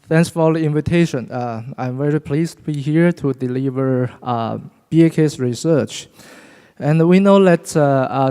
Thanks for the invitation. I'm very pleased to be here to deliver BAK's research. And we know that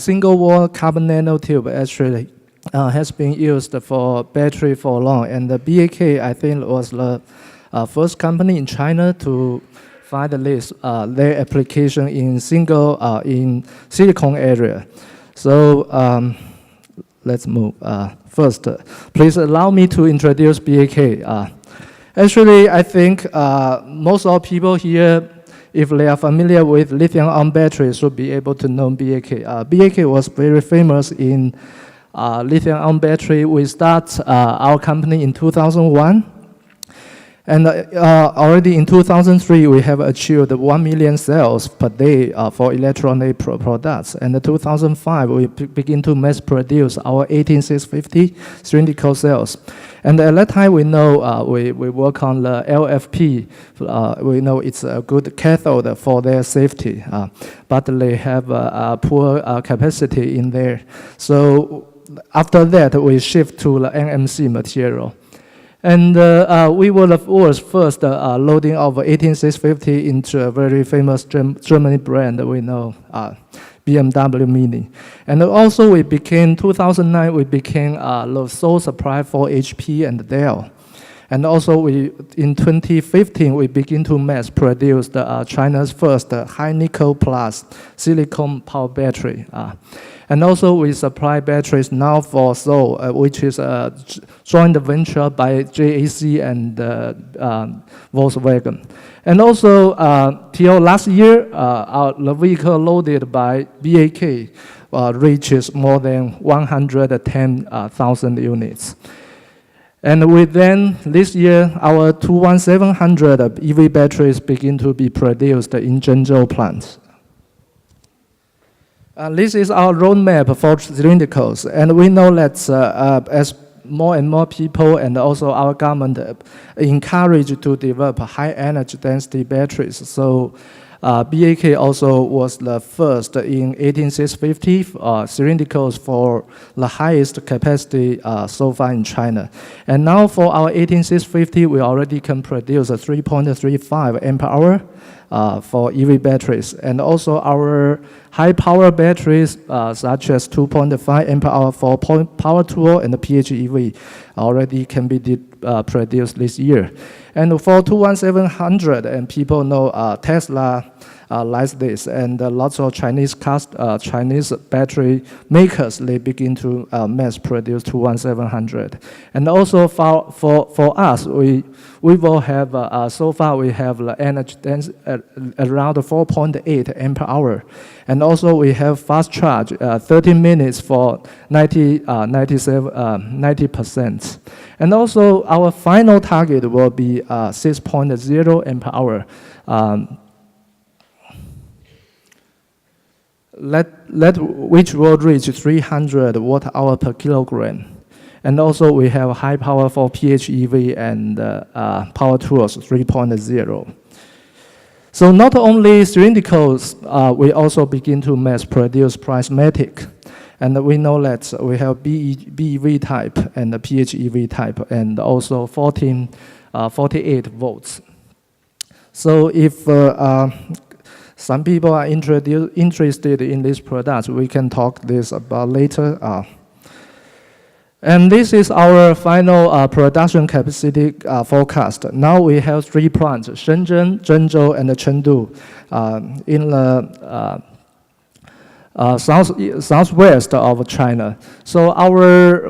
single-wall carbon nanotube actually has been used for battery for long. And the BAK, I think, was the first company in China to find this, their application in in silicon area. So let's move. First, please allow me to introduce BAK. Actually, I think most of people here, if they are familiar with lithium-ion batteries, should be able to know BAK. BAK was very famous in lithium-ion battery. We start our company in 2001. And already in 2003, we have achieved 1 million sales per day for electronic products. And in 2005, we begin to mass produce our 18650 cylindrical cells. And at that time, we know we work on the LFP. We know it's a good cathode for their safety, but they have a poor capacity in there. So after that, we shift to the NMC material. And we were the world's first loading of 18650 into a very famous German brand that we know, BMW Mini. And also we became, 2009, we became the sole supplier for HP and Dell. And also in 2015, we begin to mass produce China's first high nickel plus silicon power battery. And also we supply batteries now for Seoul, which is a joint venture by JAC and Volkswagen. And also till last year, the vehicle loaded by BAK reaches more than 110,000 units. And within this year, our 21700 EV batteries begin to be produced in Shenzhen plants. This is our roadmap for cylindricals, and we know that as more and more people and also our government encourage to develop high energy density batteries. So BAK also was the first in 18650 cylindricals for the highest capacity so far in China. And now for our 18650, we already can produce a 3.35 ampere hour for EV batteries. And also our high power batteries, such as 2.5 ampere hour for power tool and the PHEV, already can be produced this year. And for 21700, and people know Tesla likes this, and lots of Chinese battery makers, they begin to mass produce 21700. And also for us, we will have, so far we have the energy density around 4.8 ampere hour. And also we have fast charge, 30 minutes for 90%. And also our final target will be 6.0 ampere hour. Which will reach 300 watt-hour per kilogram. And also we have high power for PHEV and power tools 3.0. So not only cylindricals, we also begin to mass produce prismatic. And we know that we have BEV type and the PHEV type, and also 48 volts. So if some people are interested in these products, we can talk this about later. And this is our final production capacity forecast. Now we have 3 plants, Shenzhen, Zhengzhou, and Chengdu, in the southwest of China. So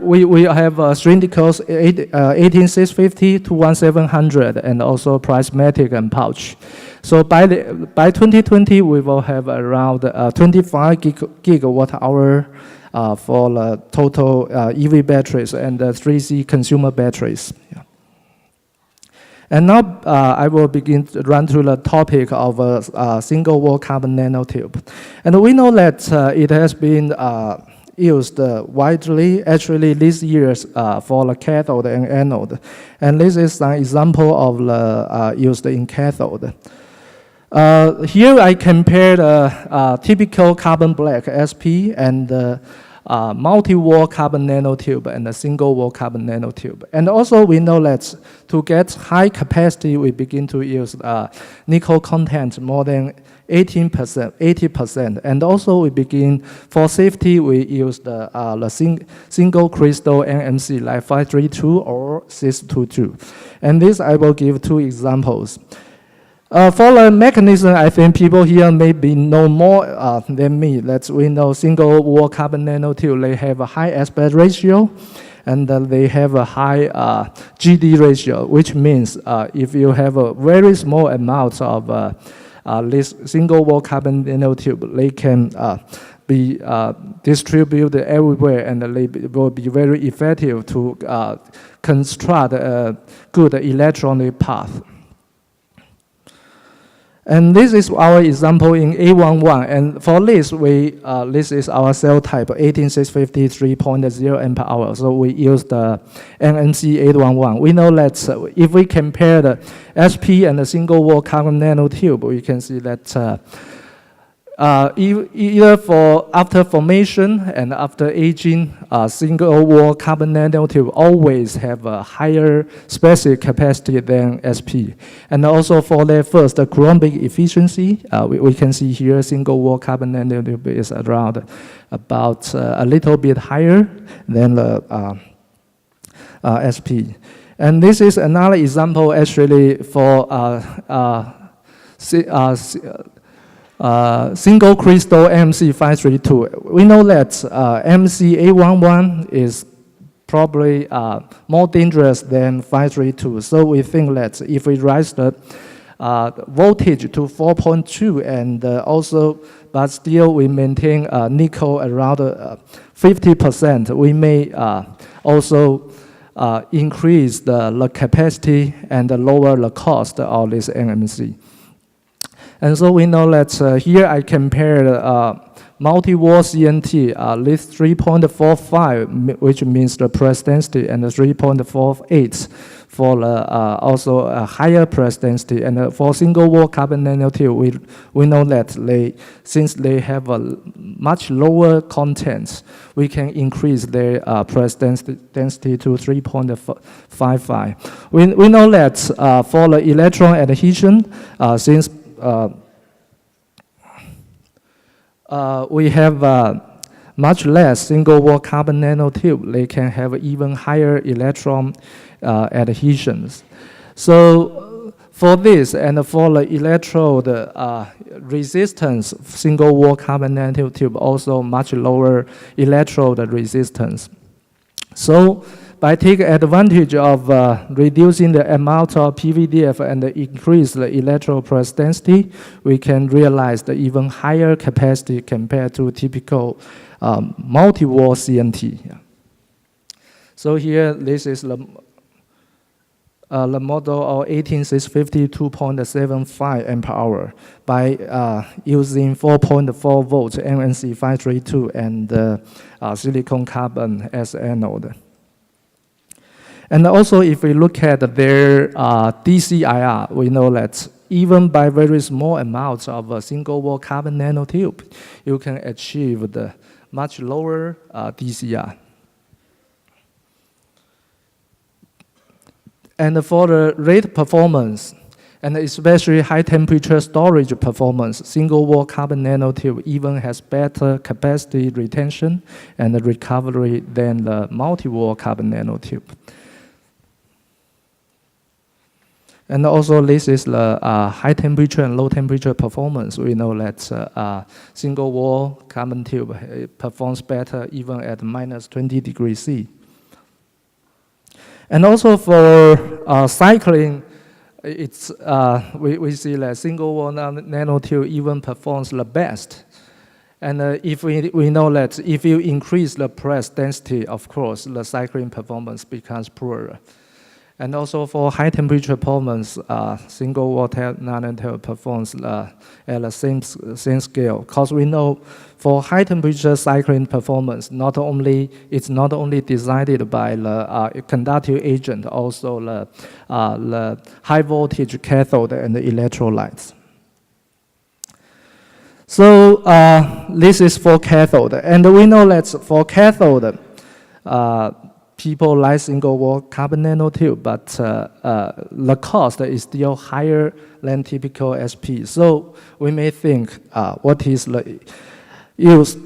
we have cylindricals 18650 to 11700, and also prismatic and pouch. So by 2020, we will have around 25 gigawatt hour for the total EV batteries and 3C consumer batteries. Yeah. And now I will begin to run through the topic of single-wall carbon nanotube. And we know that it has been used widely, actually this year for the cathode and anode. And this is an example of the used in cathode. Here I compared typical carbon black SP and multi-wall carbon nanotube and a single-wall carbon nanotube. And also we know that to get high capacity, we begin to use nickel content more than 80%. And also we begin, for safety, we use the single crystal NMC like 532 or 622. And this I will give 2 examples. For the mechanism, I think people here maybe know more than me. That we know single wall carbon nanotube, they have a high aspect ratio, and they have a high GD ratio, which means if you have a very small amount of this single wall carbon nanotube, they can be distributed everywhere, and they will be very effective to construct a good electronic path. And this is our example in A11, and for this, this is our cell type 18650 3.0 ampere hour. So we use the NMC 811. We know that if we compare the SP and the single wall carbon nanotube, we can see that either for after formation and after aging, single wall carbon nanotube always have a higher specific capacity than SP. And also for the first, the Coulombic efficiency, we can see here single wall carbon nanotube is around about a little bit higher than the SP. And this is another example actually for single crystal MC532. We know that MC811 is probably more dangerous than 532. So we think that if we raise the voltage to 4.2 and but still we maintain nickel around 50%, we may also increase the capacity and lower the cost of this NMC. And so we know that here I compared multi-wall CNT, this 3.45, which means the press density, and the 3.48 for the, also a higher press density. And for single-wall carbon nanotube, we know that since they have a much lower content, we can increase their press density to 3.55. We know that for the electron adhesion, since we have much less single-wall carbon nanotube, they can have even higher electron adhesions. So for this and for the electrode resistance, single-wall carbon nanotube also much lower electrode resistance. So by taking advantage of reducing the amount of PVDF and increase the electrode press density, we can realize the even higher capacity compared to typical multi-wall CNT. So here, this is the model of 18650 2.75 ampere hour by using 4.4 volts NMC 532 and silicon carbon as anode. And also, if we look at their DCIR, we know that even by very small amounts of a single-wall carbon nanotube, you can achieve the much lower DCR. And for the rate performance, and especially high-temperature storage performance, single-wall carbon nanotube even has better capacity retention and recovery than the multi-wall carbon nanotube. And also, this is the high temperature and low temperature performance. We know that single wall carbon tube performs better even at minus 20 degrees C. And also for cycling, it's, we see that single wall nanotube even performs the best. And if we know that if you increase the press density, of course, the cycling performance becomes poorer. And also for high temperature performance, single wall nanotube performs at the same scale. Because we know for high temperature cycling performance, it's not only decided by the conductive agent, also the high voltage cathode and the electrolytes. So this is for cathode, and we know that for cathode, people like single-wall carbon nanotube, but the cost is still higher than typical SP. So we may think, what is the use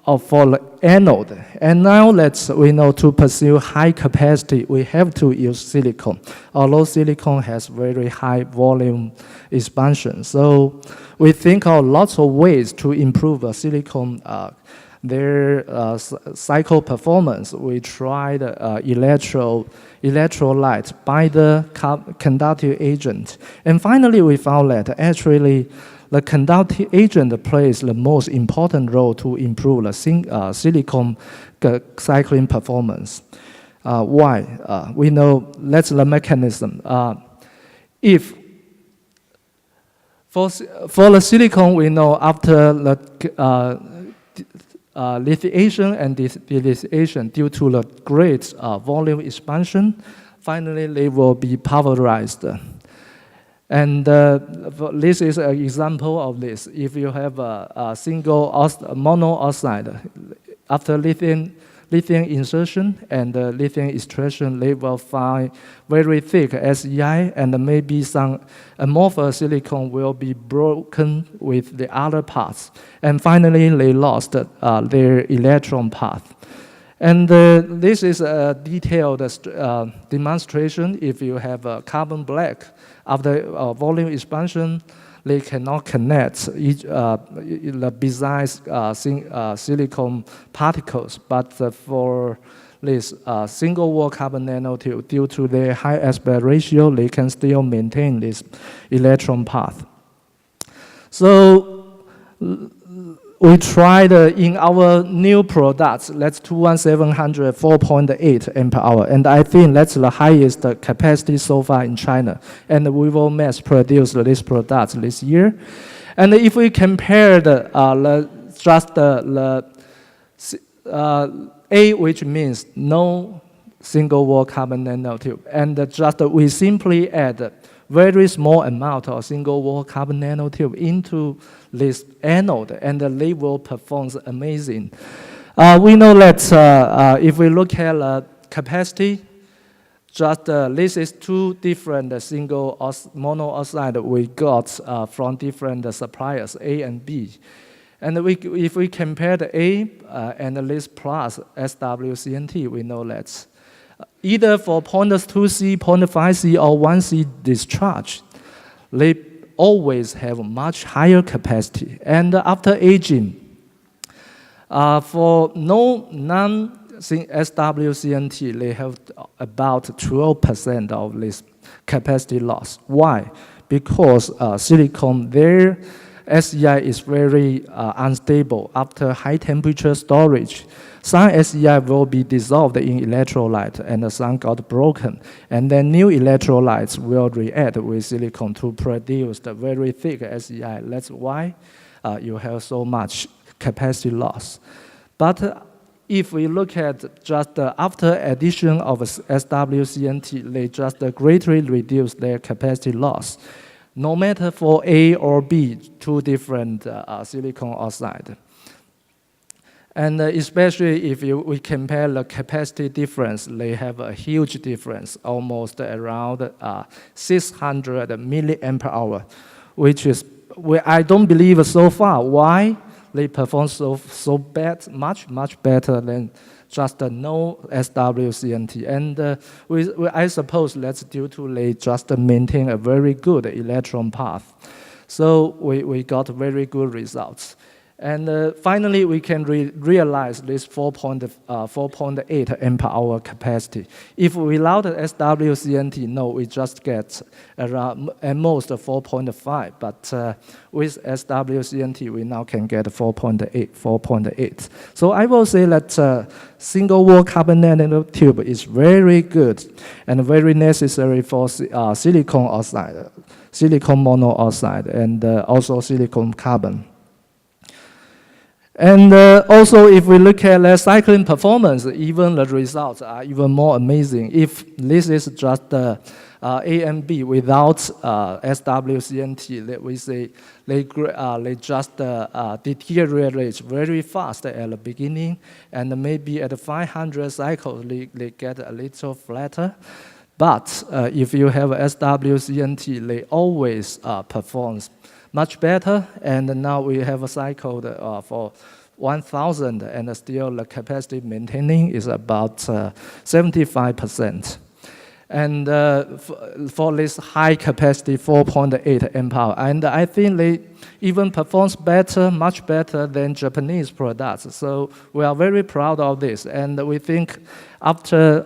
for the anode? And now that we know to pursue high capacity, we have to use silicon, although silicon has very high volume expansion. So we think of lots of ways to improve the silicon their cycle performance. We tried electrolyte by the conductive agent. And finally, we found that actually the conductive agent plays the most important role to improve the silicon cycling performance. Why? We know that's the mechanism. If for the silicon, we know after the lithiation and delithiation due to the great volume expansion, finally they will be pulverized. And this is an example of this. If you have a single mono oxide, after lithium insertion and lithium extraction, they will find very thick SEI, and maybe some amorphous silicon will be broken with the other parts. And finally, they lost their electron path. And this is a detailed demonstration. If you have a carbon black, after volume expansion, they cannot connect besides silicon particles. But for this single-wall carbon nanotube, due to their high aspect ratio, they can still maintain this electron path. So we tried in our new products, that's 21700 4.8 ampere hour, and I think that's the highest capacity so far in China. And we will mass produce this product this year. And if we compare the A, which means no single-wall carbon nanotube, and we simply add very small amount of single-wall carbon nanotube into this anode, and they will perform amazing. We know that if we look at capacity, this is two different mono oxide we got from different suppliers, A and B. And if we compare the A and this plus SWCNT, we know that either for 0.2C, 0.5C, or 1C discharge, they always have much higher capacity. And after aging, for non-SWCNT, they have about 12% of this capacity loss. Why? Because silicon, their SEI is very unstable after high temperature storage. Some SEI will be dissolved in electrolyte, and some got broken. And then new electrolytes will react with silicon to produce the very thick SEI. That's why you have so much capacity loss. But if we look at just after addition of SWCNT, they just greatly reduce their capacity loss. No matter for A or B, two different silicon oxide. And especially if we compare the capacity difference, they have a huge difference, almost around 600 milliampere hour, which is, I don't believe so far. Why? They perform so bad, much better than just no SWCNT. And I suppose that's due to they just maintain a very good electron path. So we got very good results. And finally, we can realize this 4.8 ampere hour capacity. If without SWCNT, no, we just get around at most 4.5. But with SWCNT, we now can get 4.8. So I will say that single-wall carbon nanotube is very good and very necessary for silicon oxide, silicon monoxide, and also silicon carbon. And also, if we look at the cycling performance, even the results are even more amazing. If this is just A and B without SWCNT, we say they just deteriorate very fast at the beginning, and maybe at 500 cycles, they get a little flatter. But if you have SWCNT, they always performs much better, and now we have a cycle for 1,000, and still the capacity maintaining is about 75%. And for this high capacity 4.8 amp hour, and I think they even performs better, much better than Japanese products. So we are very proud of this, and we think after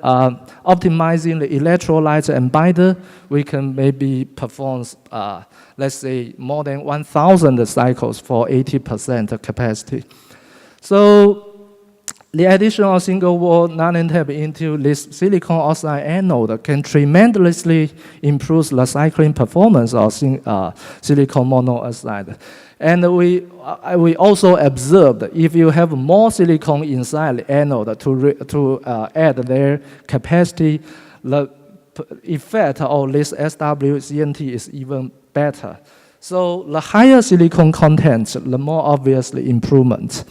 optimizing the electrolyte and binder, we can maybe perform, let's say, more than 1,000 cycles for 80% capacity. So the addition of single-wall nanotube into this silicon oxide anode can tremendously improve the cycling performance of silicon monoxide. And we also observed if you have more silicon inside the anode to add their capacity, the effect of this SWCNT is even better. So the higher silicon content, the more obviously improvement.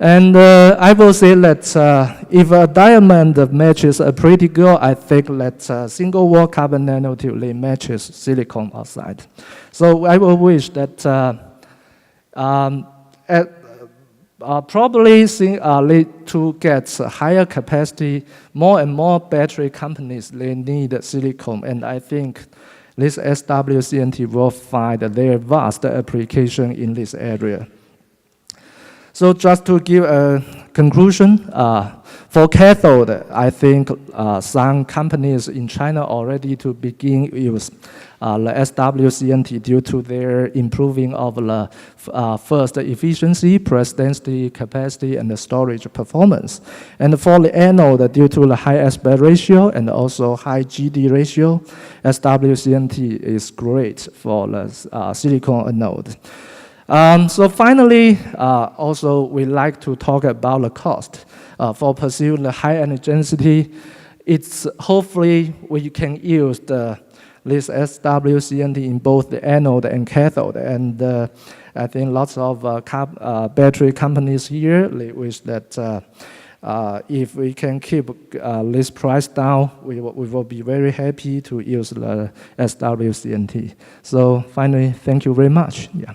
And I will say that if a diamond matches a pretty girl, I think that single-wall carbon nanotube matches silicon oxide. So I will wish that probably to get higher capacity, more and more battery companies, they need silicon, and I think this SWCNT will find their vast application in this area. So just to give a conclusion, for cathode, I think some companies in China already to begin use the SWCNT due to their improving of the first efficiency, press density, capacity, and the storage performance. And for the anode, due to the high aspect ratio and also high GD ratio, SWCNT is great for the silicon anode. So finally, also we like to talk about the cost. For pursuing the high energy density, it's hopefully we can use this SWCNT in both the anode and cathode. And I think lots of battery companies here, they wish that if we can keep this price down, we will be very happy to use the SWCNT. So finally, thank you very much. Yeah.